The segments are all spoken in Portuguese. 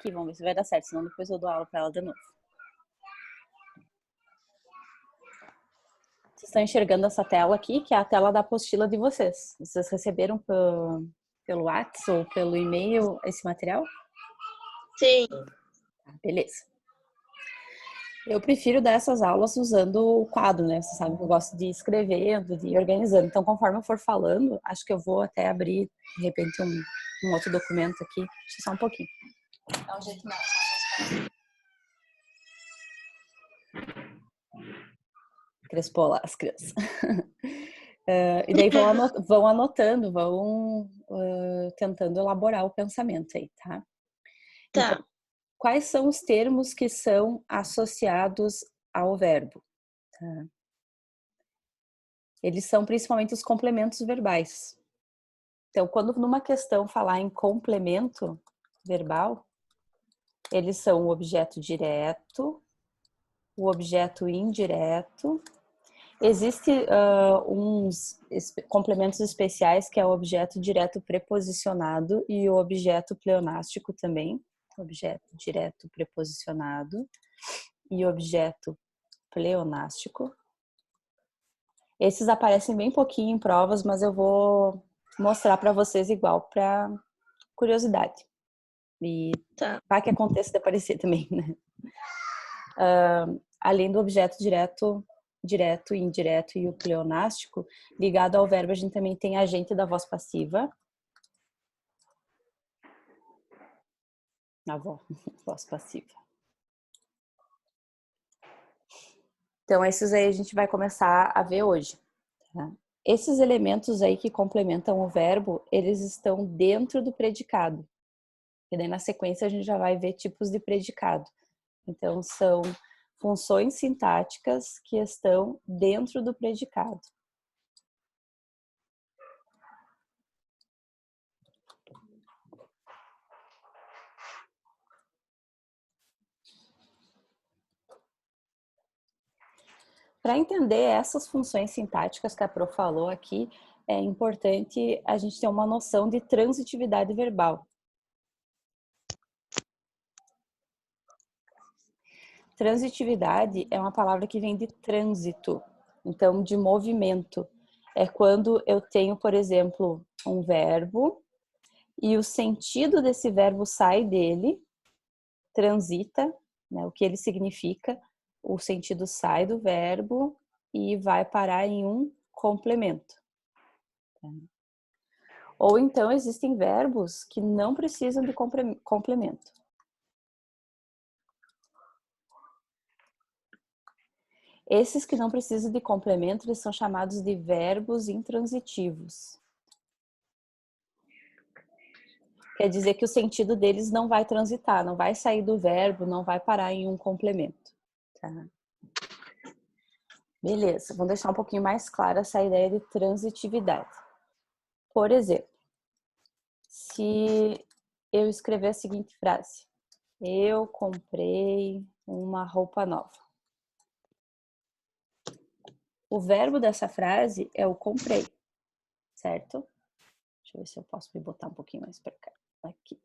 aqui, vamos ver se vai dar certo, senão depois eu dou aula para ela de novo. Vocês estão enxergando essa tela aqui, que é a tela da apostila de vocês. Vocês receberam pelo WhatsApp ou pelo e-mail esse material? Sim. Beleza. Eu prefiro dar essas aulas usando o quadro, né? Você sabe que eu gosto de ir escrevendo, de ir organizando. Então, conforme eu for falando, acho que eu vou até abrir, de repente, um outro documento aqui. Deixa só um pouquinho. Dá um jeito mais. Crespou lá as crianças. E daí vão anotando, vão tentando elaborar o pensamento aí, tá? Tá. Então, quais são os termos que são associados ao verbo? Tá? Eles são principalmente os complementos verbais. Então, quando numa questão falar em complemento verbal, eles são o objeto direto, o objeto indireto. Existem uns complementos especiais, que é o objeto direto preposicionado e o objeto pleonástico também. Objeto direto preposicionado e objeto pleonástico. Esses aparecem bem pouquinho em provas, mas eu vou mostrar para vocês igual, para curiosidade. E vai que aconteça de aparecer também, né? Além do objeto direto e indireto e o pleonástico, ligado ao verbo, a gente também tem agente da voz passiva. Voz passiva. Então, esses aí a gente vai começar a ver hoje. Tá? Esses elementos aí que complementam o verbo, eles estão dentro do predicado. E daí, na sequência, a gente já vai ver tipos de predicado. Então, são funções sintáticas que estão dentro do predicado. Para entender essas funções sintáticas que a Pro falou aqui, é importante a gente ter uma noção de transitividade verbal. Transitividade é uma palavra que vem de trânsito, então de movimento. É quando eu tenho, por exemplo, um verbo e o sentido desse verbo sai dele, transita, né, o que ele significa, o sentido sai do verbo e vai parar em um complemento. Ou então existem verbos que não precisam de complemento. Esses que não precisam de complemento, eles são chamados de verbos intransitivos. Quer dizer que o sentido deles não vai transitar, não vai sair do verbo, não vai parar em um complemento. Tá? Beleza, vamos deixar um pouquinho mais clara essa ideia de transitividade. Por exemplo, se eu escrever a seguinte frase: eu comprei uma roupa nova. O verbo dessa frase é o comprei, certo? Deixa eu ver se eu posso me botar um pouquinho mais para cá. Aqui.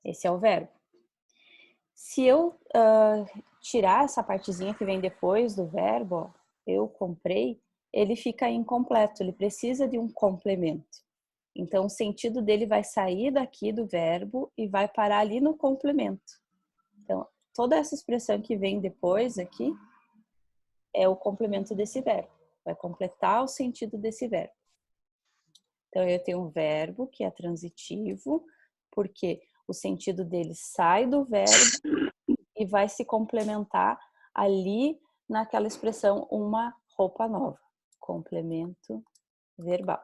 Esse é o verbo. Se eu tirar essa partezinha que vem depois do verbo, ó, eu comprei, ele fica incompleto, ele precisa de um complemento. Então, o sentido dele vai sair daqui do verbo e vai parar ali no complemento. Então, toda essa expressão que vem depois aqui é o complemento desse verbo. Vai completar o sentido desse verbo. Então, eu tenho um verbo que é transitivo, porque o sentido dele sai do verbo e vai se complementar ali naquela expressão uma roupa nova. Complemento verbal.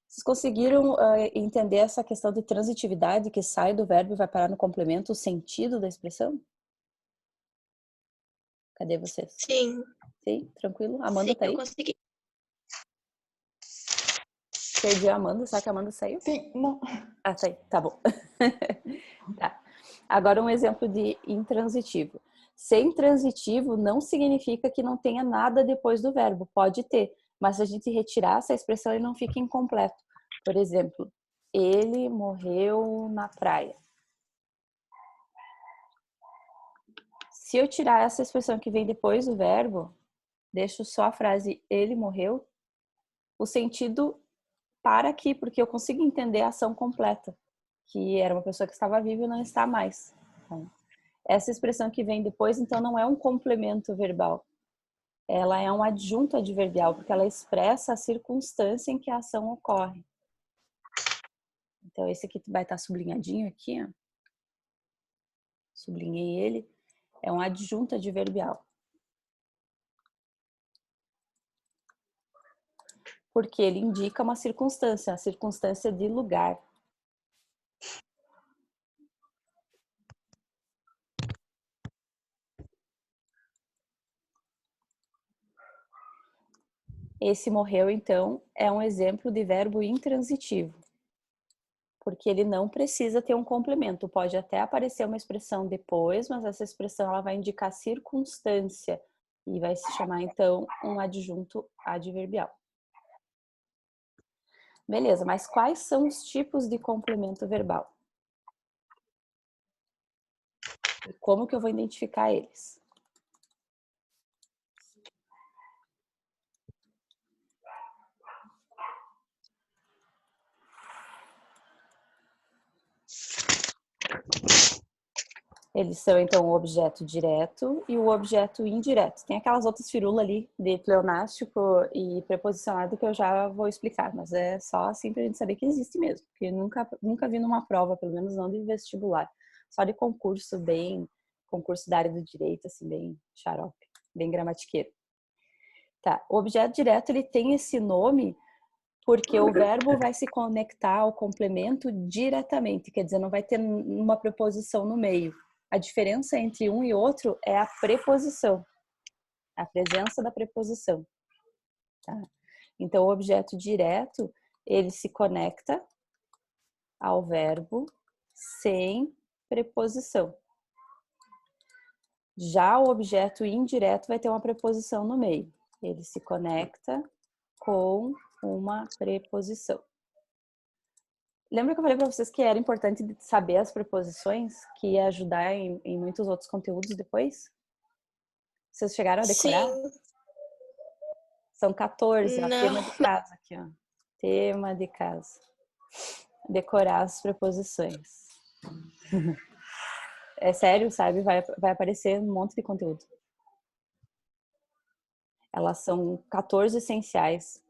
Vocês conseguiram entender essa questão de transitividade que sai do verbo e vai parar no complemento, o sentido da expressão? Cadê vocês? Sim. Sim? Tranquilo? Amanda Sim, tá aí? eu consegui. Perdi a Amanda, será que a Amanda saiu? Sim, não. Ah, tá aí, tá bom. Tá. Agora um exemplo de intransitivo. Ser intransitivo não significa que não tenha nada depois do verbo, pode ter, mas se a gente retirar essa expressão, ele não fica incompleto. Por exemplo, ele morreu na praia. Se eu tirar essa expressão que vem depois do verbo, deixo só a frase ele morreu, o sentido para aqui, porque eu consigo entender a ação completa, que era uma pessoa que estava viva e não está mais. Então, essa expressão que vem depois, então, não é um complemento verbal. Ela é um adjunto adverbial, porque ela expressa a circunstância em que a ação ocorre. Então, esse aqui vai estar sublinhadinho aqui, ó. Sublinhei ele. É um adjunto adverbial. Porque ele indica uma circunstância, a circunstância de lugar. Esse morreu, então, é um exemplo de verbo intransitivo, porque ele não precisa ter um complemento. Pode até aparecer uma expressão depois, mas essa expressão ela vai indicar circunstância e vai se chamar, então, um adjunto adverbial. Beleza, mas quais são os tipos de complemento verbal? E como que eu vou identificar eles? Eles são, então, o objeto direto e o objeto indireto. Tem aquelas outras firulas ali de pleonástico e preposicionado que eu já vou explicar, mas é só assim pra gente saber que existe mesmo, porque nunca vi numa prova, pelo menos não de vestibular, só de concurso concurso da área do direito, assim, bem xarope, bem gramatiqueiro. Tá, o objeto direto, ele tem esse nome porque o verbo vai se conectar ao complemento diretamente, quer dizer, não vai ter uma preposição no meio. A diferença entre um e outro é a preposição, a presença da preposição. Tá? Então, o objeto direto, ele se conecta ao verbo sem preposição. Já o objeto indireto vai ter uma preposição no meio. Ele se conecta com uma preposição. Lembra que eu falei para vocês que era importante saber as preposições, que ia ajudar em muitos outros conteúdos depois? Vocês chegaram a decorar? Sim. São 14, ó, Não. tema de casa aqui, ó. Tema de casa. Decorar as preposições. É sério, sabe? Vai aparecer um monte de conteúdo. Elas são 14 essenciais.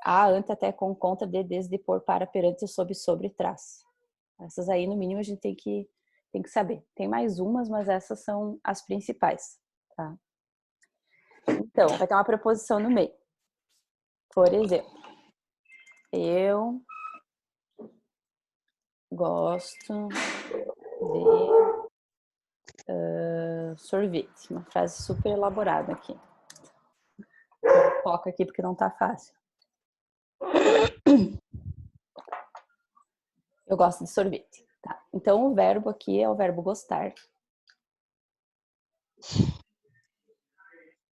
A, ante, até, com, contra, de, desde, por, para, perante, sob, sobre, trás. Essas aí, no mínimo, a gente tem que saber. Tem mais umas, mas essas são as principais, tá? Então, vai ter uma preposição no meio. Por exemplo, eu gosto de sorvete. Uma frase super elaborada aqui. Foca aqui porque não tá fácil. Eu gosto de sorvete. Tá. Então, o verbo aqui é o verbo gostar.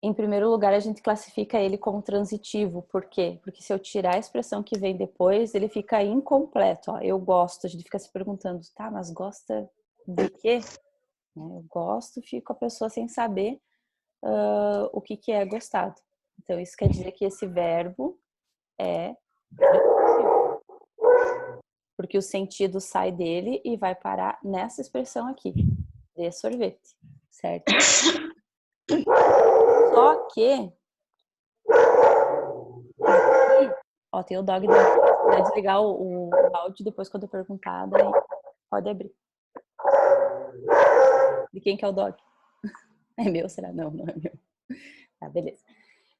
Em primeiro lugar, a gente classifica ele como transitivo. Por quê? Porque se eu tirar a expressão que vem depois, ele fica incompleto. Ó, eu gosto, a gente fica se perguntando, tá, mas gosta de quê? Eu gosto, fico a pessoa sem saber o que é gostado. Então, isso quer dizer que esse verbo é transitivo. Porque o sentido sai dele e vai parar nessa expressão aqui, de sorvete, certo? Só que aqui, ó, tem o dog vai desligar o áudio depois quando eu perguntar, daí pode abrir. De quem que é o dog? É meu, será? Não, não é meu. Tá, beleza.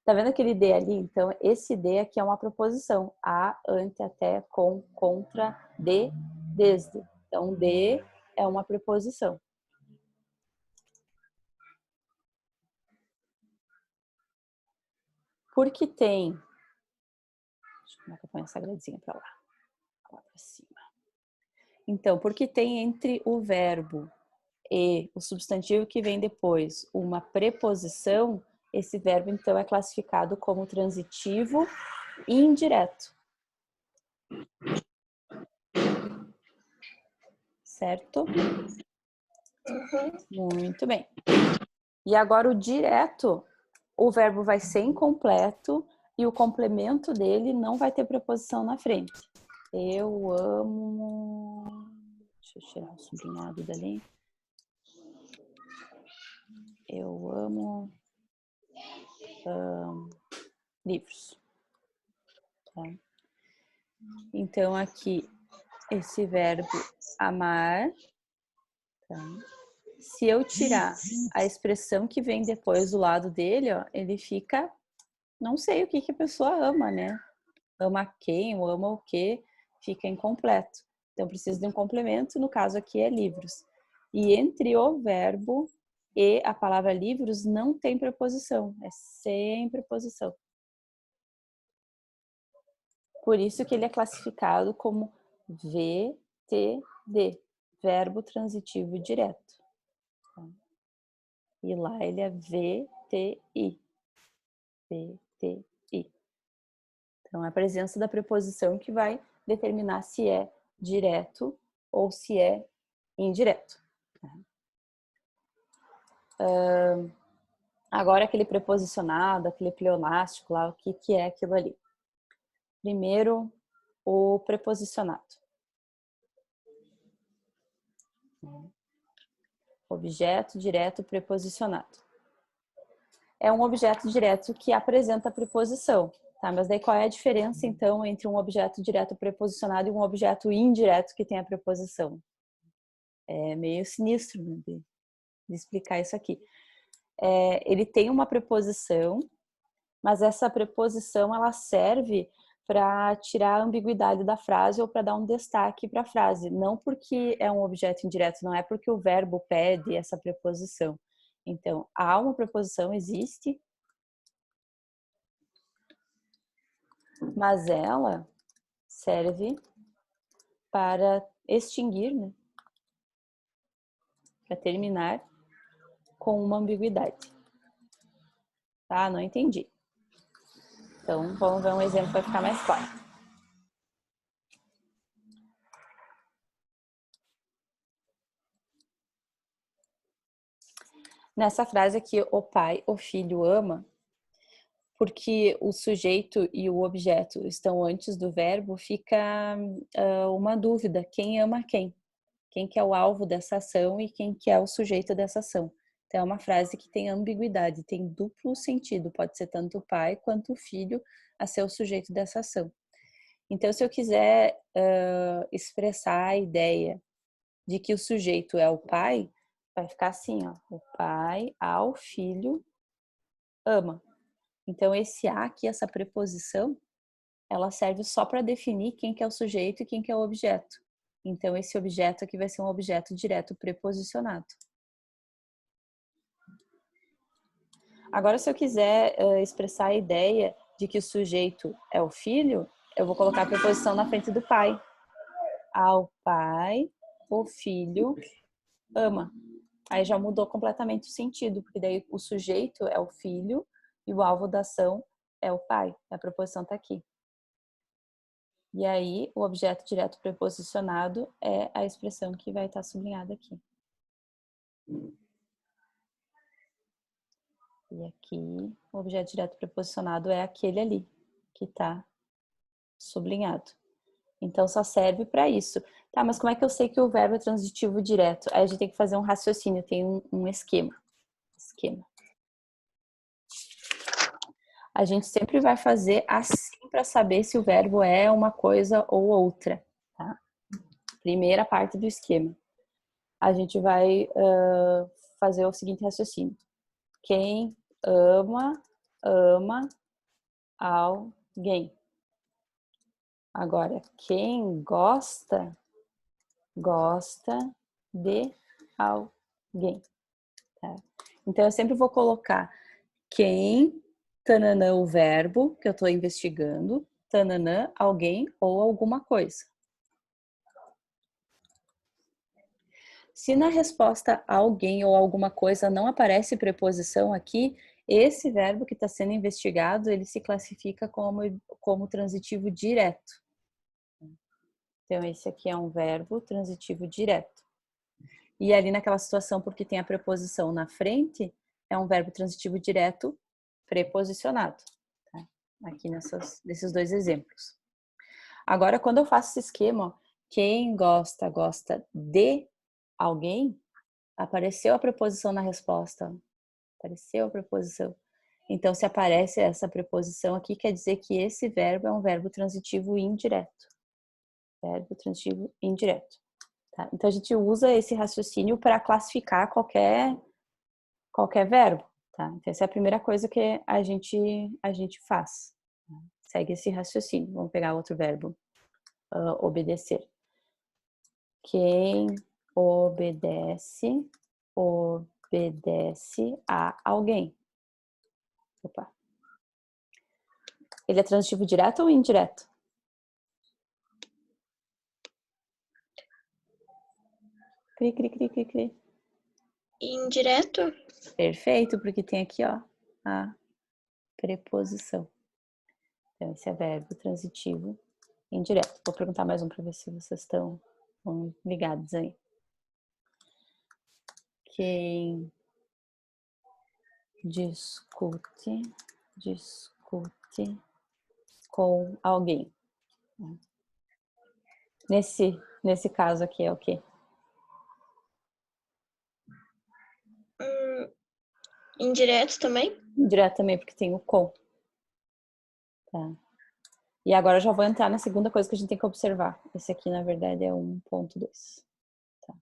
Tá vendo aquele de ali? Então, esse de aqui é uma preposição. A, ante, até, com, contra, de, desde. Então, de é uma preposição. Porque tem... Como é que eu ponho essa gradezinha pra lá? Lá pra cima. Então, porque tem entre o verbo e o substantivo que vem depois uma preposição, esse verbo, então, é classificado como transitivo e indireto. certo? Uhum. Muito bem. E agora o direto, o verbo vai ser incompleto e o complemento dele não vai ter preposição na frente. Eu amo... Deixa eu tirar o sublinhado dali. Eu amo livros. Tá? Então, aqui, esse verbo amar, tá? Se eu tirar a expressão que vem depois do lado dele, ó, ele fica, não sei o que a pessoa ama, né? Ama quem ou ama o que, fica incompleto. Então, precisa de um complemento, no caso aqui é livros. E entre o verbo e a palavra livros não tem preposição, é sem preposição. Por isso que ele é classificado como VTD, verbo transitivo direto. E lá ele é VTI. VTI. Então, é a presença da preposição que vai determinar se é direto ou se é indireto. Agora, aquele preposicionado, aquele pleonástico lá, o que é aquilo ali? Primeiro, o preposicionado. Objeto direto preposicionado. É um objeto direto que apresenta a preposição, tá? Mas daí qual é a diferença, então, entre um objeto direto preposicionado e um objeto indireto que tem a preposição? É meio sinistro, né, de explicar isso aqui. Ele tem uma preposição, mas essa preposição ela serve para tirar a ambiguidade da frase ou para dar um destaque para a frase, não porque é um objeto indireto, não é porque o verbo pede essa preposição. Então, há uma preposição, existe, mas ela serve para extinguir, né? Para terminar com uma ambiguidade. Tá? Não entendi. Então, vamos ver um exemplo para ficar mais claro. Nessa frase aqui, o pai, o filho ama, porque o sujeito e o objeto estão antes do verbo, fica uma dúvida, quem ama quem? Quem que é o alvo dessa ação e quem que é o sujeito dessa ação? Então, é uma frase que tem ambiguidade, tem duplo sentido, pode ser tanto o pai quanto o filho a ser o sujeito dessa ação. Então, se eu quiser expressar a ideia de que o sujeito é o pai, vai ficar assim, ó, o pai ao filho ama. Então, esse a aqui, essa preposição, ela serve só para definir quem que é o sujeito e quem que é o objeto. Então, esse objeto aqui vai ser um objeto direto preposicionado. Agora, se eu quiser expressar a ideia de que o sujeito é o filho, eu vou colocar a preposição na frente do pai. Ao pai, o filho ama. Aí já mudou completamente o sentido, porque daí o sujeito é o filho e o alvo da ação é o pai. A preposição está aqui. E aí, o objeto direto preposicionado é a expressão que vai estar sublinhada aqui. E aqui, o objeto direto preposicionado é aquele ali, que está sublinhado. Então, só serve para isso. Tá, mas como é que eu sei que o verbo é transitivo direto? Aí a gente tem que fazer um raciocínio, tem um esquema. A gente sempre vai fazer assim para saber se o verbo é uma coisa ou outra, tá? Primeira parte do esquema. A gente vai fazer o seguinte raciocínio. Quem ama, ama alguém. Agora, quem gosta, gosta de alguém. Tá? Então, eu sempre vou colocar quem, tananã, o verbo que eu estou investigando, tananã, alguém ou alguma coisa. Se na resposta alguém ou alguma coisa não aparece preposição aqui, esse verbo que está sendo investigado, ele se classifica como transitivo direto. Então, esse aqui é um verbo transitivo direto. E ali naquela situação, porque tem a preposição na frente, é um verbo transitivo direto preposicionado. Tá? Aqui nesses dois exemplos. Agora, quando eu faço esse esquema, ó, quem gosta, gosta de alguém, apareceu a preposição na resposta. Apareceu a preposição. Então, se aparece essa preposição aqui, quer dizer que esse verbo é um verbo transitivo indireto. Verbo transitivo indireto. Tá? Então, a gente usa esse raciocínio para classificar qualquer verbo. Tá? Então, essa é a primeira coisa que a gente faz. Segue esse raciocínio. Vamos pegar outro verbo. Obedecer. Quem obedece a alguém. Opa. Ele é transitivo direto ou indireto? Cri, cri, cri, cri, cri. Indireto? Perfeito, porque tem aqui, ó, a preposição. Então, esse é verbo transitivo indireto. Vou perguntar mais um para ver se vocês estão ligados aí. Quem discute com alguém. Nesse caso aqui é o quê? Indireto também? Indireto também, porque tem o com. Tá. E agora eu já vou entrar na segunda coisa que a gente tem que observar. Esse aqui, na verdade, é 1.2. Tá.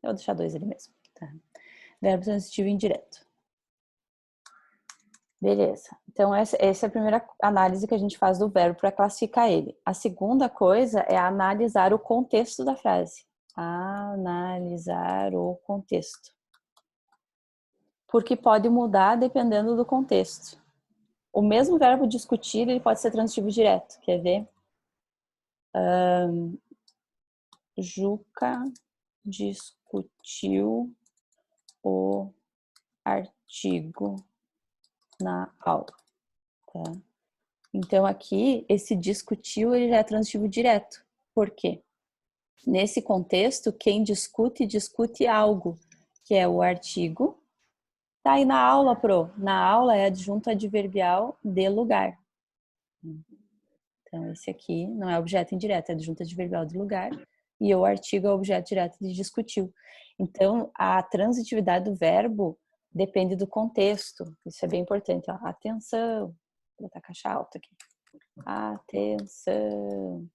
Eu vou deixar 2 ali mesmo. Tá. Verbo transitivo indireto. Beleza. Então, essa é a primeira análise que a gente faz do verbo para classificar ele. A segunda coisa é analisar o contexto da frase. Analisar o contexto. Porque pode mudar dependendo do contexto. O mesmo verbo discutir, ele pode ser transitivo direto. Quer ver? Juca discutiu o artigo na aula. Tá? Então, aqui, esse discutiu, ele já é transitivo direto. Por quê? Nesse contexto, quem discute algo, que é o artigo. Tá aí na aula, Na aula é adjunto adverbial de lugar. Então, esse aqui não é objeto indireto, é adjunto adverbial de lugar. E o artigo é objeto direto de discutiu. Então, a transitividade do verbo depende do contexto. Isso é bem importante. Ó. Atenção. Vou botar caixa alta aqui. Atenção.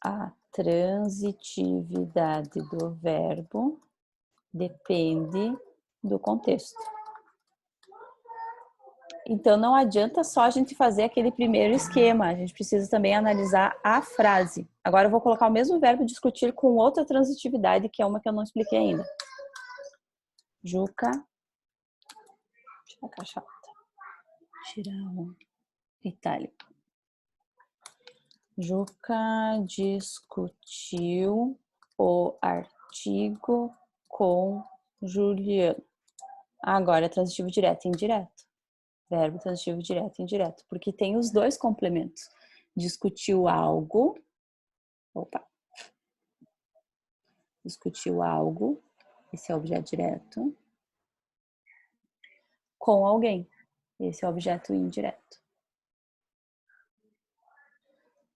A transitividade do verbo depende do contexto. Então, não adianta só a gente fazer aquele primeiro esquema, a gente precisa também analisar a frase. Agora eu vou colocar o mesmo verbo discutir com outra transitividade, que é uma que eu não expliquei ainda. Juca, deixa eu caixa alta. Tirar o itálico. Juca discutiu o artigo com Juliano. Agora é transitivo direto e indireto. Verbo transitivo direto e indireto, porque tem os dois complementos. Discutiu algo. Opa. Discutiu algo. Esse é o objeto direto. Com alguém. Esse é o objeto indireto.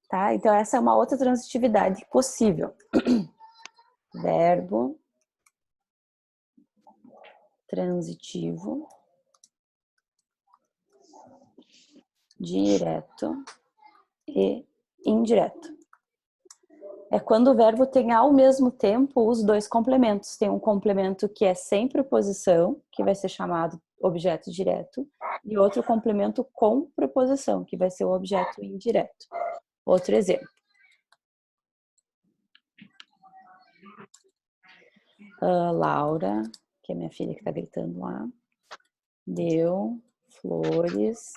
Tá? Então, essa é uma outra transitividade possível. Verbo transitivo direto e indireto. É quando o verbo tem ao mesmo tempo os dois complementos. Tem um complemento que é sem preposição, que vai ser chamado objeto direto, e outro complemento com preposição, que vai ser o objeto indireto. Outro exemplo. Laura, que é minha filha que está gritando lá, deu flores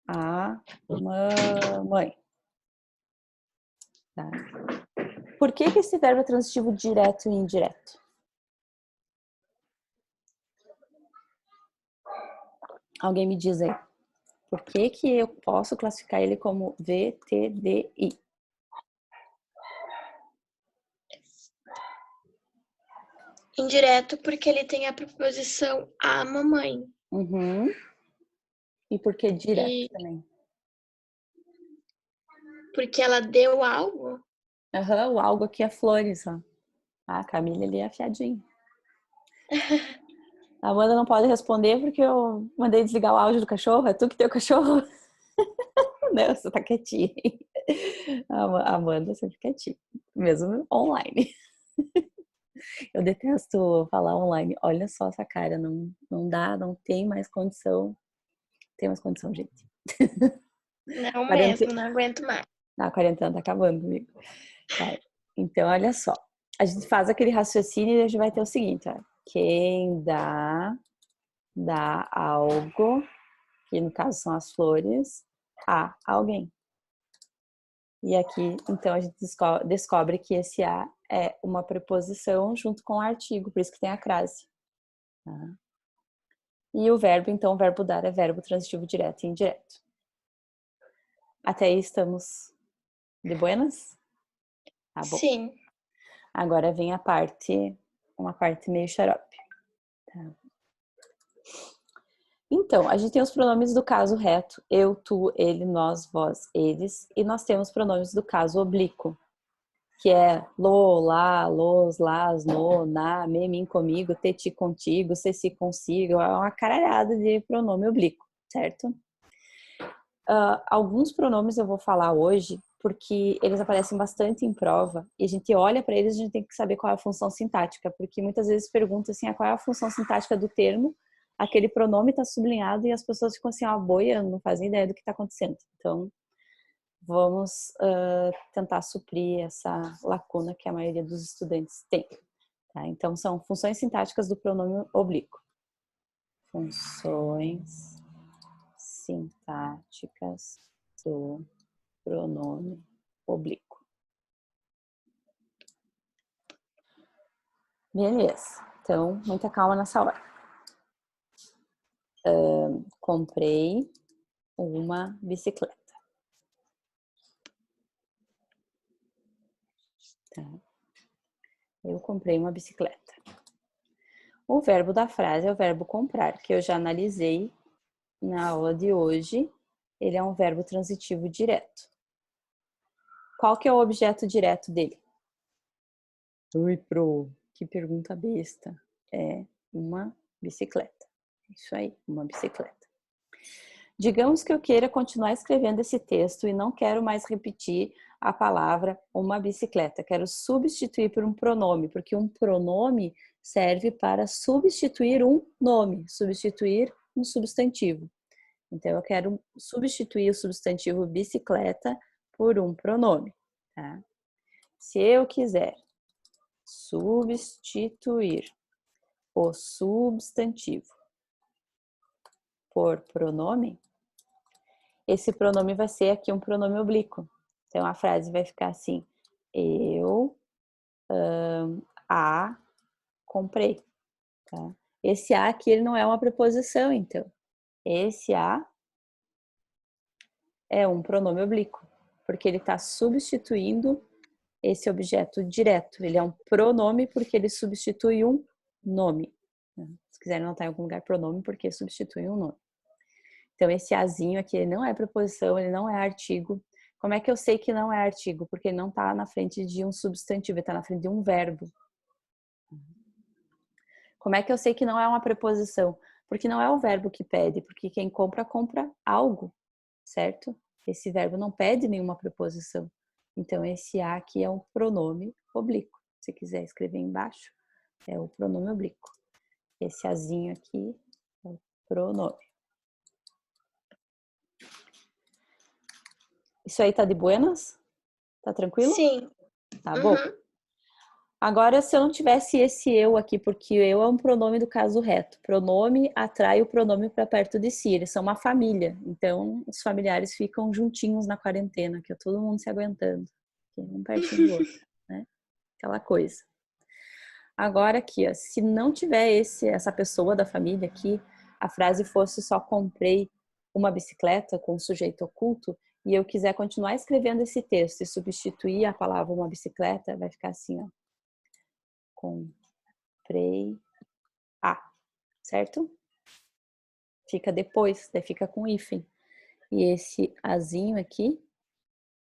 à mamãe. Tá? Por que esse verbo é transitivo direto e indireto? Alguém me diz aí. Por que que eu posso classificar ele como VTDI? Indireto porque ele tem a preposição a mamãe. Uhum. E por que direto E também? porque ela deu algo. Aham, o algo aqui é flores, ó. Ah, a Camila ali é afiadinha. A Amanda não pode responder porque eu mandei desligar o áudio do cachorro. É tu que tem o cachorro? Não, você tá quietinha. A Amanda sempre quietinha, mesmo online. Eu detesto falar online. Olha só essa cara, não dá, não tem mais condição. Tem mais condição, gente. Não Quarente... mesmo, não aguento mais. A quarentena tá acabando comigo. Tá. Então, olha só. A gente faz aquele raciocínio e a gente vai ter o seguinte, ó. Quem dá algo, que no caso são as flores, a alguém. E aqui, então, a gente descobre que esse a é uma preposição junto com o artigo, por isso que tem a crase. Tá? E o verbo, então, o verbo dar é verbo transitivo direto e indireto. Até aí estamos de buenas? Tá bom. Sim. Agora vem uma parte meio xarope. Tá? Então, a gente tem os pronomes do caso reto, eu, tu, ele, nós, vós, eles, e nós temos pronomes do caso oblíquo, que é lo, lá, los, las, no, na, me, mim, comigo, te, ti, contigo, se, si, consigo, é uma caralhada de pronome oblíquo, certo? Alguns pronomes eu vou falar hoje, porque eles aparecem bastante em prova, e a gente olha para eles e a gente tem que saber qual é a função sintática, porque muitas vezes pergunta assim, qual é a função sintática do termo, aquele pronome está sublinhado e as pessoas ficam assim, boiando, não fazem ideia do que está acontecendo. Então, vamos tentar suprir essa lacuna que a maioria dos estudantes tem. Tá? Então, são funções sintáticas do pronome oblíquo. Funções sintáticas do pronome oblíquo. Beleza. Então, muita calma nessa hora. Comprei uma bicicleta. Tá? Eu comprei uma bicicleta. O verbo da frase é o verbo comprar, que eu já analisei na aula de hoje. Ele é um verbo transitivo direto. Qual que é o objeto direto dele? Ui, que pergunta besta. É uma bicicleta. Isso aí, uma bicicleta. Digamos que eu queira continuar escrevendo esse texto e não quero mais repetir a palavra uma bicicleta. Quero substituir por um pronome, porque um pronome serve para substituir um nome, substituir um substantivo. Então, eu quero substituir o substantivo bicicleta por um pronome. Tá? Se eu quiser substituir o substantivo por pronome, esse pronome vai ser aqui um pronome oblíquo. Então, a frase vai ficar assim, eu a comprei. Tá? Esse a aqui ele não é uma preposição, então. Esse a é um pronome oblíquo, porque ele está substituindo esse objeto direto. Ele é um pronome porque ele substitui um nome. Se quiserem anotar em algum lugar pronome, porque substitui um nome. Então, esse azinho aqui ele não é preposição, ele não é artigo. Como é que eu sei que não é artigo? Porque ele não está na frente de um substantivo, ele está na frente de um verbo. Como é que eu sei que não é uma preposição? Porque não é o verbo que pede, porque quem compra, compra algo, certo? Esse verbo não pede nenhuma preposição. Então, esse a aqui é um pronome oblíquo. Se quiser escrever embaixo, é o pronome oblíquo. Esse azinho aqui é o pronome. Isso aí tá de buenas? Tá tranquilo? Sim. Tá bom. Uhum. Agora, se eu não tivesse esse eu aqui, porque o eu é um pronome do caso reto. Pronome atrai o pronome para perto de si. Eles são uma família. Então, os familiares ficam juntinhos na quarentena, que é todo mundo se aguentando. Um pertinho do outro, né? Aquela coisa. Agora aqui, ó, se não tiver essa pessoa da família aqui, a frase fosse só comprei uma bicicleta com sujeito oculto e eu quiser continuar escrevendo esse texto e substituir a palavra uma bicicleta, vai ficar assim, ó. Comprei a, certo? Fica depois, daí fica com hífen. E esse azinho aqui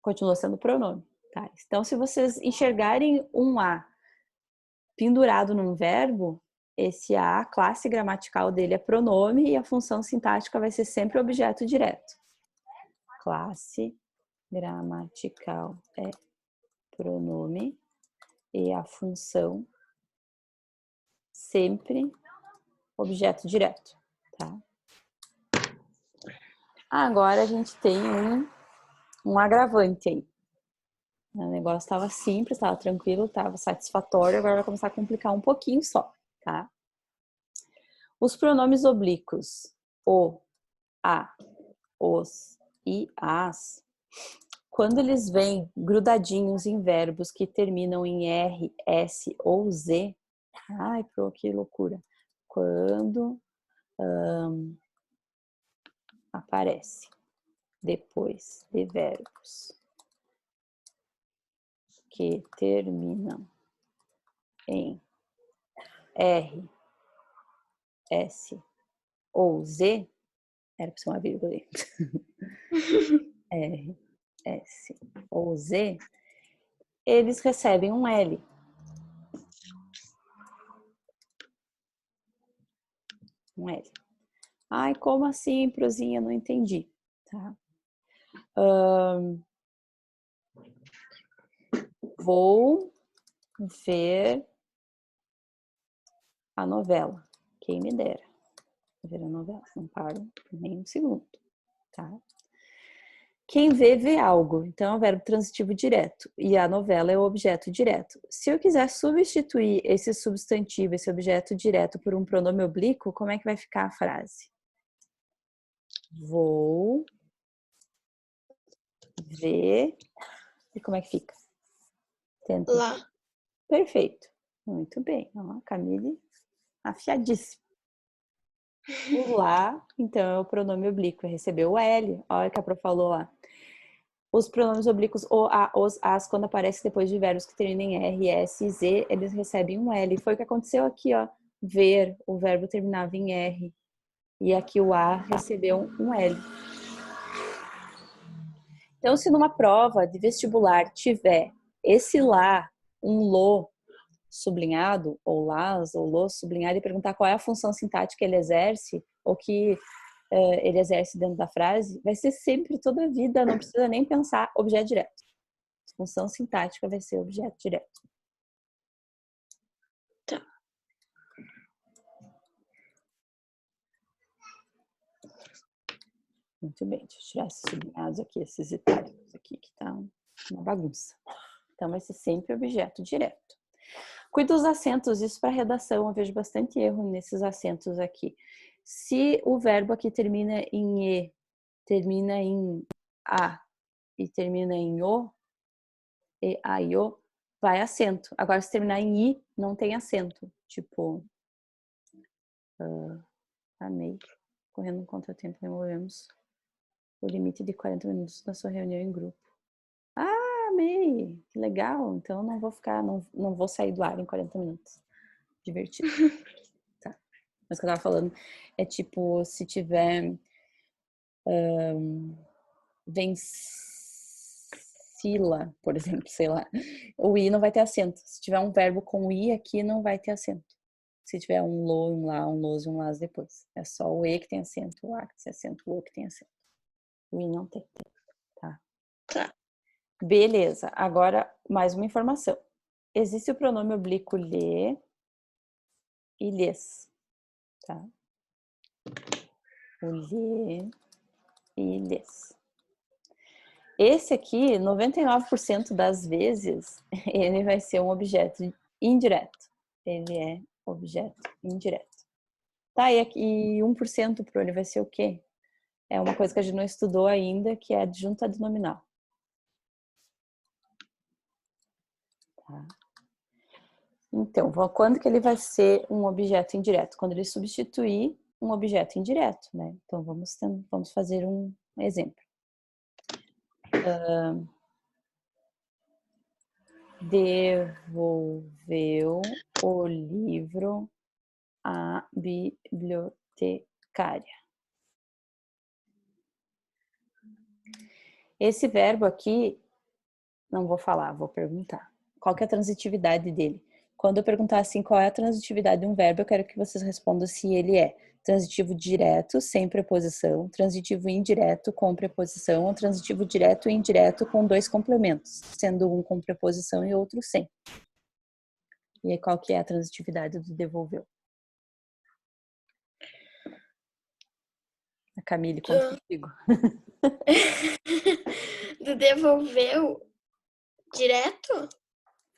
continua sendo pronome, tá? Então, se vocês enxergarem um a pendurado num verbo, esse a, a classe gramatical dele é pronome e a função sintática vai ser sempre objeto direto. Classe gramatical é pronome e a função sempre objeto direto, tá? Agora a gente tem um agravante aí. O negócio estava simples, estava tranquilo, estava satisfatório, agora vai começar a complicar um pouquinho só, tá? Os pronomes oblíquos, o, a, os e as, quando eles vêm grudadinhos em verbos que terminam em R, S ou Z, ai, que loucura. Quando aparece depois de verbos que terminam em R, S ou Z, era para ser uma vírgula aí. R, S ou Z, eles recebem um L. Um L. Ai, como assim, prozinha? Não entendi. Tá? Vou ver a novela. Quem me dera. Ver a novela. Não paro nem um segundo. Tá? Quem vê algo. Então, é o verbo transitivo direto. E a novela é o objeto direto. Se eu quiser substituir esse substantivo, esse objeto direto, por um pronome oblíquo, como é que vai ficar a frase? Vou ver. E como é que fica? Tenta. Lá. Perfeito. Muito bem. Ó, Camille, afiadíssima. O lá, então, é o pronome oblíquo. Recebeu o L. Olha que a Pro falou lá. Os pronomes oblíquos, o, a, os, as, quando aparecem depois de verbos que terminam em R, S e Z, eles recebem um L. Foi o que aconteceu aqui, ó. Ver, o verbo terminava em R. E aqui o A recebeu um L. Então, se numa prova de vestibular tiver esse lá, um lo sublinhado, ou las, ou lo sublinhado, e perguntar qual é a função sintática que ele exerce, ou que ele exerce dentro da frase, vai ser sempre, toda a vida, não precisa nem pensar objeto direto. Função sintática vai ser objeto direto. Tá. Muito bem, deixa eu tirar esses sublinhados aqui, esses itálicos aqui, que tá uma bagunça. Então, vai ser sempre objeto direto. Cuida dos acentos, isso para redação, eu vejo bastante erro nesses acentos aqui. Se o verbo aqui termina em E, termina em A e termina em O, E, A e O, vai acento. Agora, se terminar em I, não tem acento. Tipo, amei. Correndo contra o tempo, removemos o limite de 40 minutos da sua reunião em grupo. Ah, amei! Que legal! Então, não vou ficar, não vou sair do ar em 40 minutos. Divertido. Tá. Mas o que eu tava falando é tipo, se tiver vencila, por exemplo, sei lá, o i não vai ter acento. Se tiver um verbo com i aqui, não vai ter acento. Se tiver um lo, um lá, um los e um las depois. É só o e que tem acento, o a que tem acento, o o que tem acento. O i não tem. Tá. Tá. Beleza. Agora, mais uma informação. Existe o pronome oblíquo lhe e lhes. Tá? O lhe e lhes. Esse aqui, 99% das vezes, ele vai ser um objeto indireto. Ele é objeto indireto. Tá, e aqui 1% pro ele vai ser o quê? É uma coisa que a gente não estudou ainda, que é adjunto adnominal. Tá? Então, quando que ele vai ser um objeto indireto? Quando ele substituir um objeto indireto, né? Então, vamos fazer um exemplo. Devolveu o livro à bibliotecária. Esse verbo aqui, não vou falar, vou perguntar. Qual que é a transitividade dele? Quando eu perguntar assim, qual é a transitividade de um verbo, eu quero que vocês respondam se ele é transitivo direto, sem preposição, transitivo indireto, com preposição, ou transitivo direto e indireto com dois complementos, sendo um com preposição e outro sem. E aí, qual que é a transitividade do devolveu? A Camille, conta contigo. Do devolveu direto?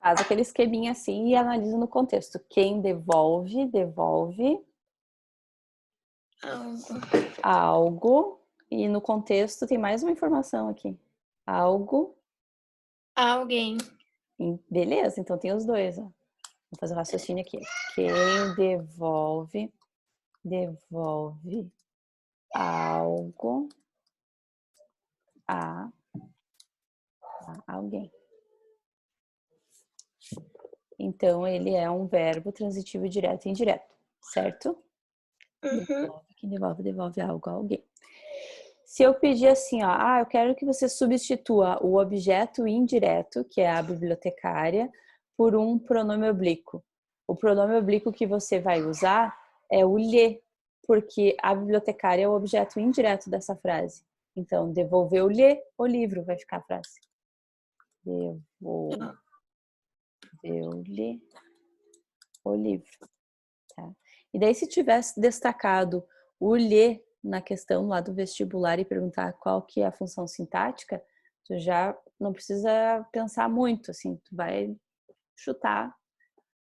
Faz aquele esqueminha assim e analisa no contexto. Quem devolve, devolve algo. E no contexto tem mais uma informação aqui. Algo. Alguém. Beleza, então tem os dois. Ó. Vou fazer o raciocínio aqui. Quem devolve, devolve algo a alguém. Então, ele é um verbo transitivo direto e indireto, certo? Quem devolve, devolve algo a alguém. Se eu pedir assim, ó, eu quero que você substitua o objeto indireto, que é a bibliotecária, por um pronome oblíquo. O pronome oblíquo que você vai usar é o lhe, porque a bibliotecária é o objeto indireto dessa frase. Então, devolveu-lhe o livro, vai ficar a frase. Devolveu-lhe o livro. Tá? E daí, se tivesse destacado o lhe na questão lá do vestibular e perguntar qual que é a função sintática, tu já não precisa pensar muito, assim, tu vai chutar,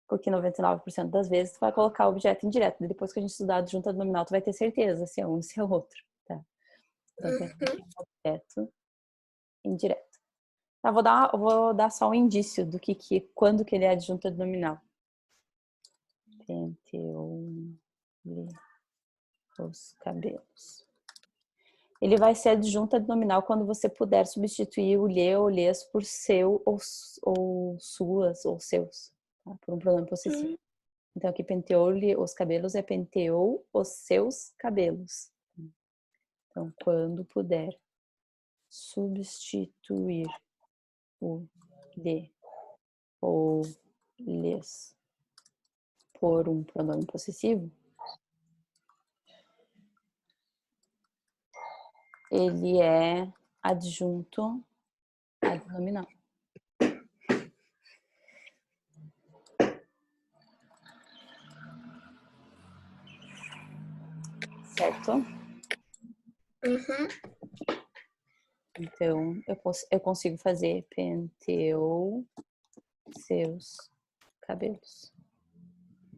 porque 99% das vezes tu vai colocar o objeto indireto. Depois que a gente estudar a adjunta nominal, tu vai ter certeza se é um, se é outro, tá? Então, objeto indireto. Tá, vou dar só um indício do quando que ele é adjunta nominal. Penteou-lhe os cabelos. Ele vai ser adjunta nominal quando você puder substituir o lhe ou lhes por seu ou suas ou seus, tá? Por um pronome possessivo. Então aqui penteou-lhe os cabelos é penteou os seus cabelos. Então quando puder substituir o lhe ou lhes por um pronome possessivo, ele é adjunto adnominal. Certo? Então, eu consigo fazer penteou seus cabelos.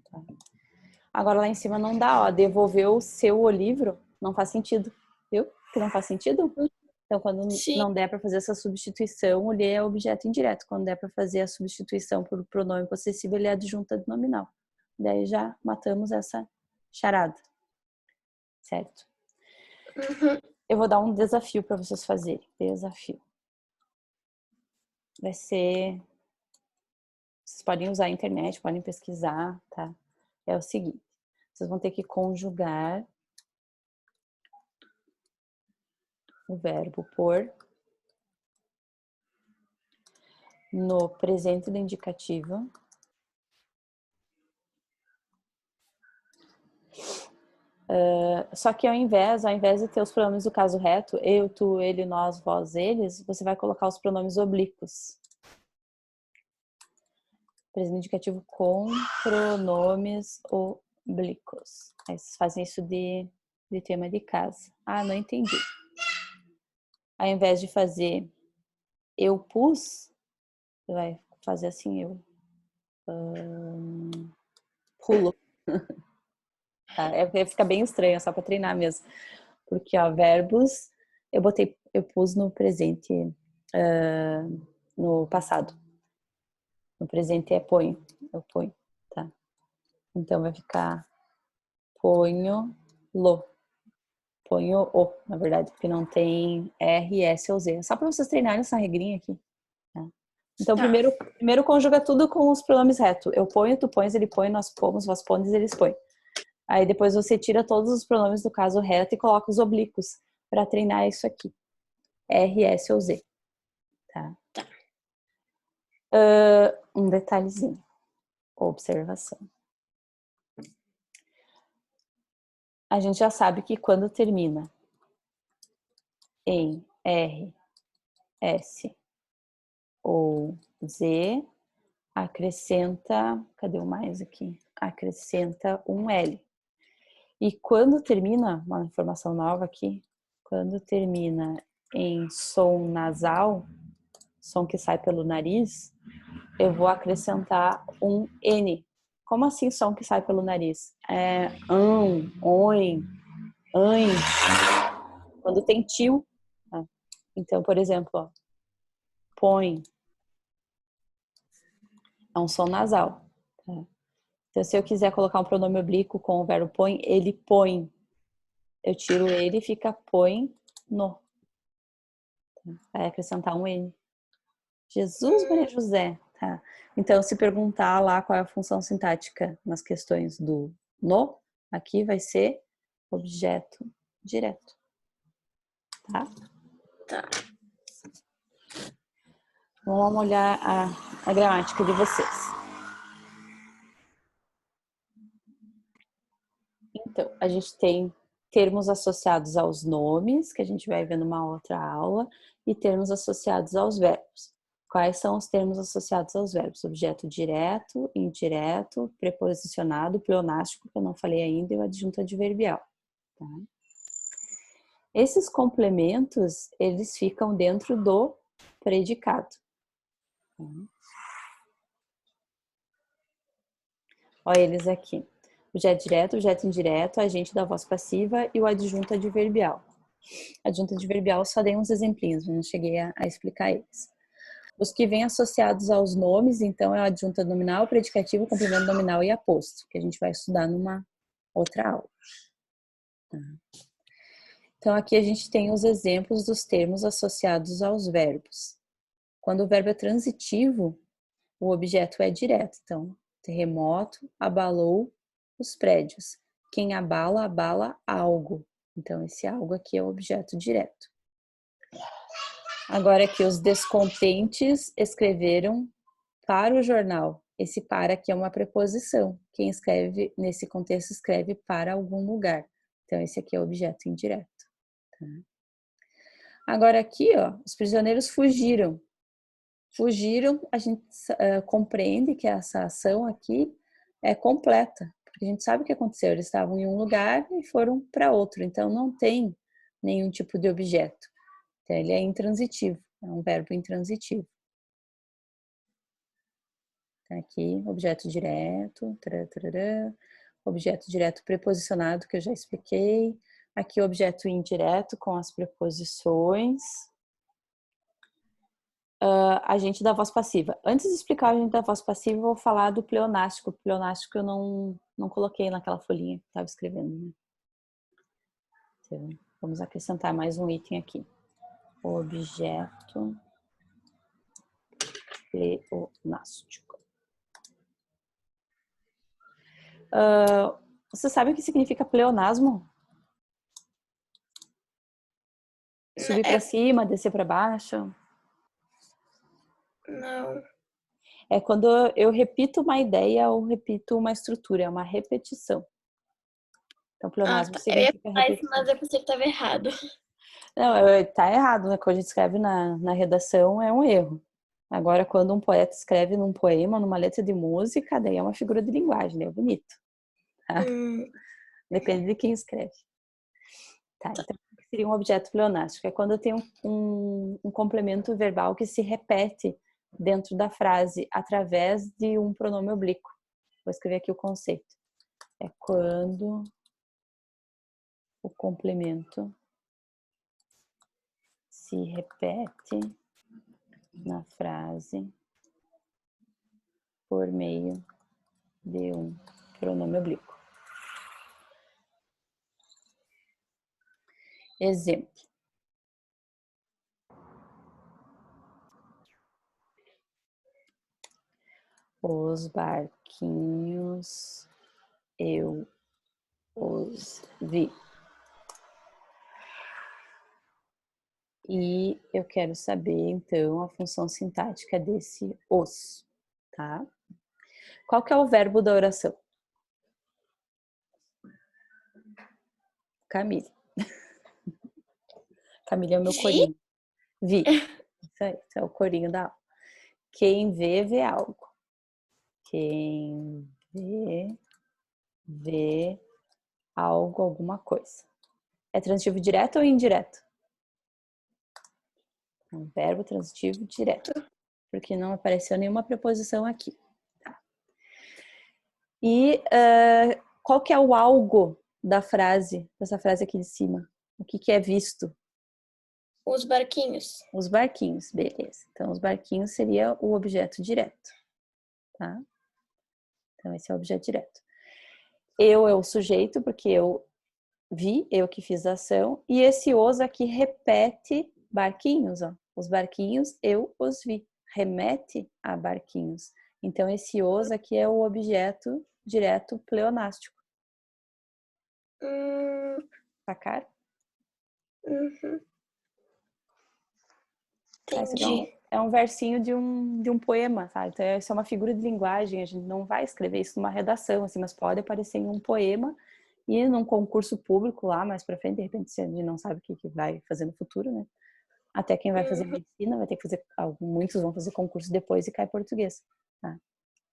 Tá. Agora lá em cima não dá, ó, devolveu o seu livro, não faz sentido, viu? Que não faz sentido? Então, quando não der para fazer essa substituição, o lhe é objeto indireto. Quando der para fazer a substituição por pronome possessivo, ele é adjunta nominal. Daí já matamos essa charada. Certo? Eu vou dar um desafio para vocês fazerem. Desafio. Vai ser... Vocês podem usar a internet, podem pesquisar, tá? É o seguinte. Vocês vão ter que conjugar o verbo por no presente do indicativo só que ao invés de ter os pronomes do caso reto, eu, tu, ele, nós, vós, eles, você vai colocar os pronomes oblíquos. Presente indicativo com pronomes oblíquos. Aí vocês fazem isso de tema de casa. Ah, não entendi. Ao invés de fazer eu pus, você vai fazer assim, eu pulo. Tá? Fica bem estranho, é só para treinar mesmo. Porque, ó, verbos, eu pus no presente, no passado. No presente é ponho, eu ponho, tá? Então vai ficar ponho lo. Ponho o, na verdade, porque não tem R, S ou Z. É só para vocês treinarem essa regrinha aqui. Tá? Então, Tá. primeiro conjuga tudo com os pronomes retos. Eu ponho, tu pões, ele põe, nós pomos, vós pondes, eles põem. Aí depois você tira todos os pronomes do caso reto e coloca os oblíquos para treinar isso aqui. R, S ou Z. Tá? Tá. Um detalhezinho. Observação. A gente já sabe que quando termina em R, S ou Z, acrescenta, cadê o mais aqui? Acrescenta um L. E quando termina, uma informação nova aqui, quando termina em som nasal, som que sai pelo nariz, eu vou acrescentar um N. Como assim som que sai pelo nariz? É oin, ãe. Quando tem tio. Tá? Então, por exemplo, ó, põe. É um som nasal. Tá? Então, se eu quiser colocar um pronome oblíquo com o verbo põe, ele põe. Eu tiro ele e fica põe no. Vai acrescentar um N. Jesus, Maria José. Tá? Então, se perguntar lá qual é a função sintática nas questões do no, aqui vai ser objeto direto. Tá? Tá. Vamos olhar a gramática de vocês. Então, a gente tem termos associados aos nomes, que a gente vai ver numa outra aula, e termos associados aos verbos. Quais são os termos associados aos verbos? Objeto direto, indireto, preposicionado, pleonástico, que eu não falei ainda, e o adjunto adverbial. Tá? Esses complementos, eles ficam dentro do predicado. Tá? Olha eles aqui. Objeto direto, objeto indireto, agente da voz passiva e o adjunto adverbial. Adjunto adverbial só dei uns exemplinhos, não cheguei a explicar eles. Os que vêm associados aos nomes, então, é o adjunto nominal, predicativo, complemento nominal e aposto, que a gente vai estudar numa outra aula. Então, aqui a gente tem os exemplos dos termos associados aos verbos. Quando o verbo é transitivo, o objeto é direto. Então, terremoto abalou os prédios. Quem abala, abala algo. Então, esse algo aqui é o objeto direto. Agora aqui, os descontentes escreveram para o jornal. Esse para aqui é uma preposição. Quem escreve nesse contexto escreve para algum lugar. Então, esse aqui é o objeto indireto. Tá? Agora aqui, ó, os prisioneiros fugiram. Fugiram, a gente compreende que essa ação aqui é completa, porque a gente sabe o que aconteceu. Eles estavam em um lugar e foram para outro, então não tem nenhum tipo de objeto. Então, ele é intransitivo, é um verbo intransitivo. Tá aqui, objeto direto, tarará, objeto direto preposicionado, que eu já expliquei. Aqui, objeto indireto com as preposições. Agente da voz passiva. Antes de explicar o agente da voz passiva, eu vou falar do pleonástico. O pleonástico eu não coloquei naquela folhinha que estava escrevendo. Né? Então, vamos acrescentar mais um item aqui. Objeto pleonástico. Você sabe o que significa pleonasmo? Subir para cima, descer para baixo? Não. É quando eu repito uma ideia ou repito uma estrutura, é uma repetição. Então, pleonasmo Tá. Eu ia significa falar isso, repetição. mas eu pensei que estava errado. Não, tá errado, né? Quando a gente escreve na redação é um erro. Agora, quando um poeta escreve num poema, numa letra de música, daí é uma figura de linguagem, né? É bonito. Tá? Depende de quem escreve. Tá, então, o que seria um objeto pleonástico? É quando eu tenho um complemento verbal que se repete dentro da frase através de um pronome oblíquo. Vou escrever aqui o conceito. É quando o complemento se repete na frase por meio de um pronome oblíquo. Exemplo. Os barquinhos eu os vi. E eu quero saber, então, a função sintática desse os, tá? Qual que é o verbo da oração? Camille. Camille é o meu Vi? corinho. Vi. Isso aí, isso é o corinho da aula. Quem vê, vê algo. Quem vê, vê algo, alguma coisa. É transitivo direto ou indireto? É um verbo transitivo direto, porque não apareceu nenhuma preposição aqui. Tá. E qual que é o algo da frase, dessa frase aqui de cima? O que é visto? Os barquinhos. Os barquinhos, beleza. Então, os barquinhos seria o objeto direto, tá? Então, esse é o objeto direto. Eu é o sujeito, porque eu vi, eu que fiz a ação. E esse os aqui repete barquinhos, ó. Os barquinhos, eu os vi. Remete a barquinhos. Então, esse os aqui é o objeto direto pleonástico. Sacar? Uhum. Esse aqui Entendi. é um versinho de um poema, sabe? Então, isso é uma figura de linguagem, a gente não vai escrever isso numa redação, assim, mas pode aparecer em um poema e num concurso público lá mais pra frente, de repente a gente não sabe o que vai fazer no futuro, né? Até quem vai fazer medicina vai ter que fazer, muitos vão fazer concurso depois e cai português, tá?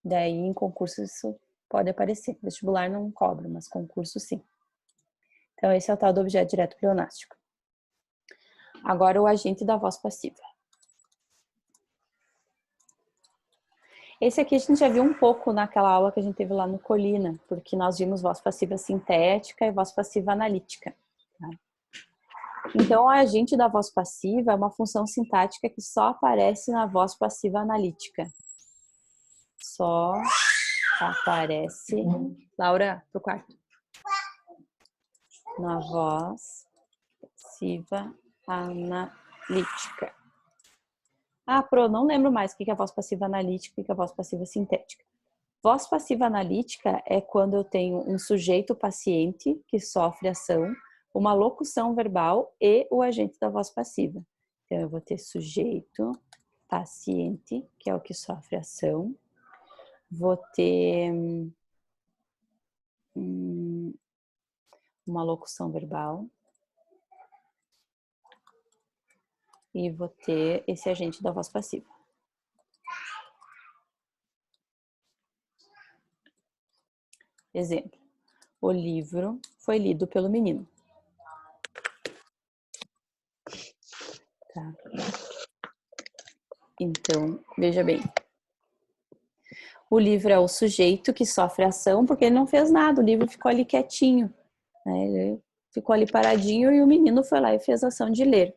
Daí em concurso isso pode aparecer, vestibular não cobra, mas concurso sim. Então esse é o tal do objeto direto pleonástico. Agora o agente da voz passiva. Esse aqui a gente já viu um pouco naquela aula que a gente teve lá no Colina, porque nós vimos voz passiva sintética e voz passiva analítica. Tá? Então, o agente da voz passiva é uma função sintática que só aparece na voz passiva analítica. Só aparece... Laura, pro quarto. Na voz passiva analítica. Ah, Pro, não lembro mais o que é a voz passiva analítica e o que é a voz passiva sintética. Voz passiva analítica é quando eu tenho um sujeito paciente que sofre ação, uma locução verbal e o agente da voz passiva. Então, eu vou ter sujeito paciente, que é o que sofre ação. Vou ter uma locução verbal. E vou ter esse agente da voz passiva. Exemplo. O livro foi lido pelo menino. Tá. Então, veja bem. O livro é o sujeito que sofre ação porque ele não fez nada, o livro ficou ali quietinho. Né? Ele ficou ali paradinho e o menino foi lá e fez a ação de ler.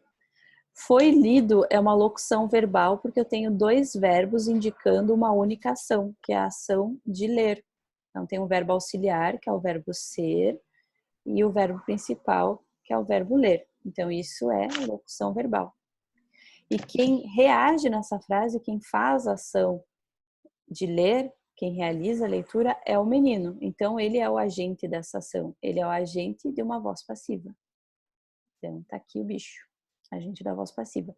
Foi lido é uma locução verbal porque eu tenho dois verbos indicando uma única ação, que é a ação de ler. Então tem um verbo auxiliar, que é o verbo ser, e o verbo principal, que é o verbo ler. Então isso é locução verbal. E quem reage nessa frase, quem faz a ação de ler, quem realiza a leitura é o menino. Então ele é o agente dessa ação, ele é o agente de uma voz passiva. Então tá aqui o bicho, agente da voz passiva.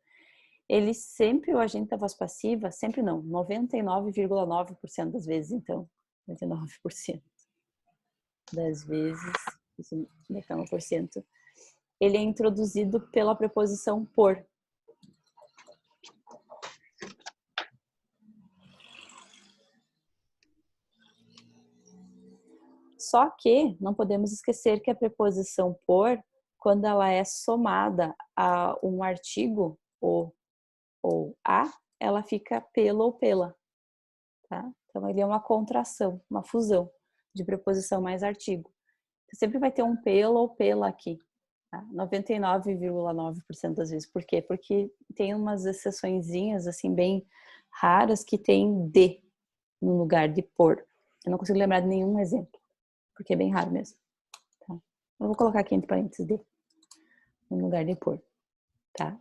Ele sempre, o agente da voz passiva, sempre não, 99,9% das vezes, então, 99% das vezes, isso dá 1%, ele é introduzido pela preposição por. Só que não podemos esquecer que a preposição por, quando ela é somada a um artigo, o ou a, ela fica pelo ou pela. Tá? Então, ele é uma contração, uma fusão de preposição mais artigo. Então, sempre vai ter um pelo ou pela aqui. Tá? 99,9% das vezes. Por quê? Porque tem umas exceçõezinhas, assim, bem raras que tem de no lugar de por. Eu não consigo lembrar de nenhum exemplo, porque é bem raro mesmo. Tá? Eu vou colocar aqui entre parênteses de. no lugar de por, tá?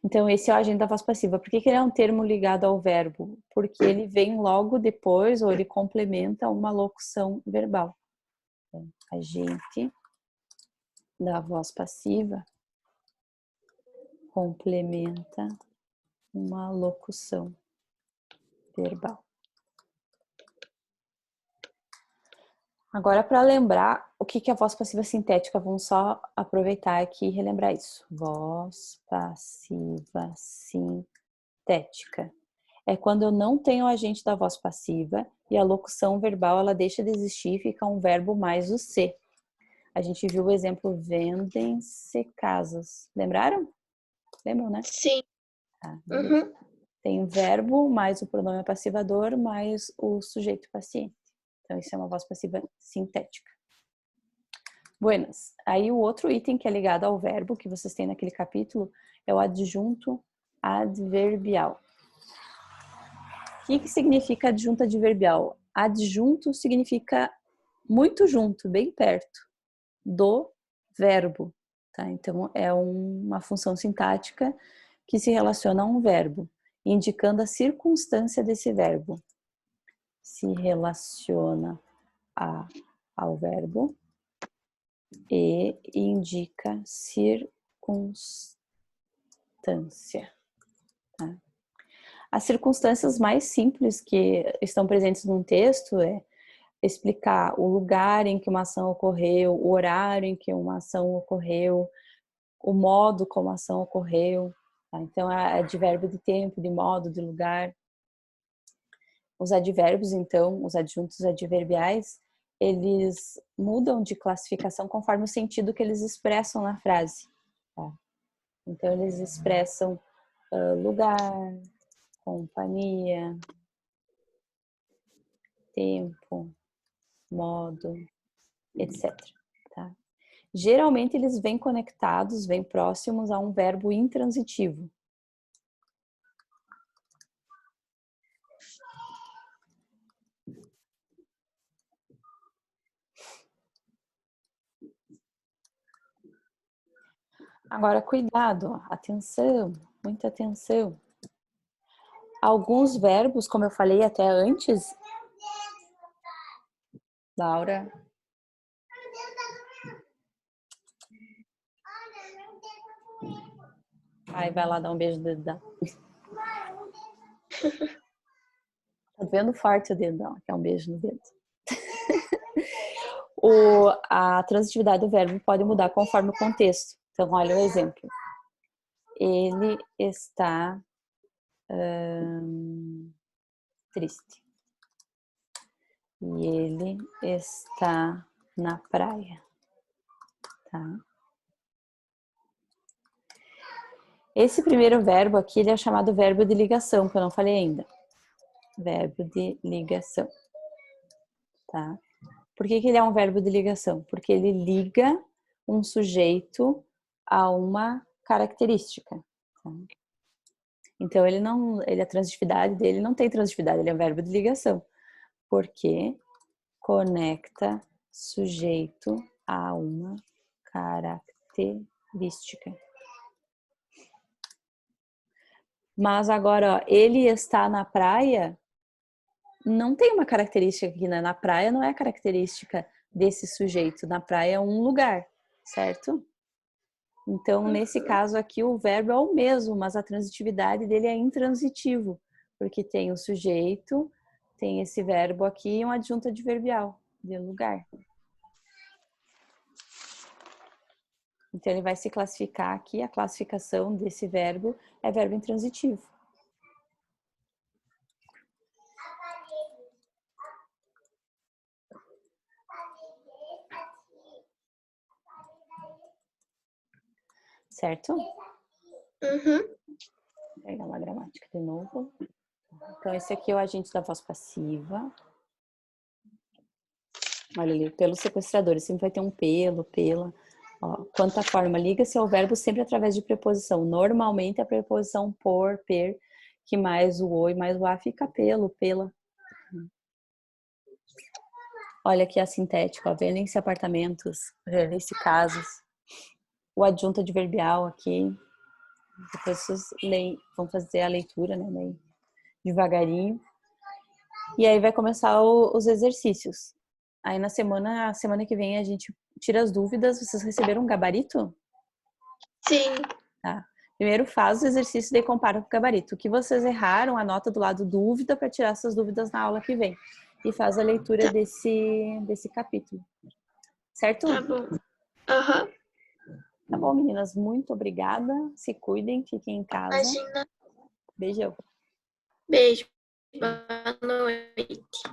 Então, esse é o agente da voz passiva. Por que ele é um termo ligado ao verbo? Porque ele vem logo depois, ou ele complementa uma locução verbal. Então, agente da voz passiva complementa uma locução verbal. Agora, para lembrar o que é a voz passiva sintética, vamos só aproveitar aqui e relembrar isso. Voz passiva sintética. É quando eu não tenho o agente da voz passiva e a locução verbal ela deixa de existir e fica um verbo mais o ser. A gente viu o exemplo vendem-se casas. Lembraram? Lembram, né? Sim. Tá. Uhum. Tem o verbo mais o pronome passivador mais o sujeito paciente. Então, isso é uma voz passiva sintética. Buenas. Aí o outro item que é ligado ao verbo que vocês têm naquele capítulo é o adjunto adverbial. O que significa adjunto adverbial? Adjunto significa muito junto, bem perto do verbo. Tá? Então, é uma função sintática que se relaciona a um verbo, indicando a circunstância desse verbo. Se relaciona ao verbo e indica circunstância. Tá? As circunstâncias mais simples que estão presentes num texto é explicar o lugar em que uma ação ocorreu, o horário em que uma ação ocorreu, o modo como a ação ocorreu. Tá? Então, é advérbio de tempo, de modo, de lugar. Os advérbios, então, os adjuntos adverbiais, eles mudam de classificação conforme o sentido que eles expressam na frase. Tá? Então, eles expressam lugar, companhia, tempo, modo, etc. Tá? Geralmente, eles vêm conectados, vêm próximos a um verbo intransitivo. Agora, cuidado, atenção, muita atenção. Alguns verbos, como eu falei até antes, Laura. Aí vai lá dar um beijo no dedão. Tá vendo forte o dedão, que é um beijo no dedo. A transitividade do verbo pode mudar conforme o contexto. Então, olha o exemplo. Ele está triste. E ele está na praia. Tá? Esse primeiro verbo aqui, ele é chamado verbo de ligação, que eu não falei ainda. Verbo de ligação. Tá? Por que ele é um verbo de ligação? Porque ele liga um sujeito a uma característica. Tá? Então, a transitividade dele não tem transitividade, ele é um verbo de ligação. Porque conecta sujeito a uma característica. Mas agora, ó, ele está na praia, não tem uma característica aqui, né? Na praia não é a característica desse sujeito. Na praia é um lugar, certo? Então, nesse caso aqui, o verbo é o mesmo, mas a transitividade dele é intransitivo, porque tem o sujeito, tem esse verbo aqui e um adjunto adverbial, de lugar. Então, ele vai se classificar aqui, a classificação desse verbo é verbo intransitivo. Certo? Uhum. Vou pegar uma gramática de novo. Então, esse aqui é o agente da voz passiva. Olha ali, pelo sequestrador, sempre vai ter um pelo, pela. Ó, quanto à forma, liga-se ao verbo sempre através de preposição. Normalmente a preposição por, per, que mais o o e mais o a fica pelo, pela. Olha aqui a sintética, ó, vendem-se apartamentos, vendem-se casas. o adjunto adverbial aqui. Depois vocês vão fazer a leitura, né? Bem devagarinho. E aí vai começar os exercícios. Aí na semana que vem a gente tira as dúvidas. Vocês receberam um gabarito? Sim. Tá. Primeiro faz o exercício e daí compara com o gabarito. O que vocês erraram, anota do lado dúvida para tirar essas dúvidas na aula que vem. E faz a leitura desse capítulo. Certo? Tá bom. Aham. Tá bom, meninas. Muito obrigada. Se cuidem, fiquem em casa. Imagina. Beijão. Beijo. Boa noite.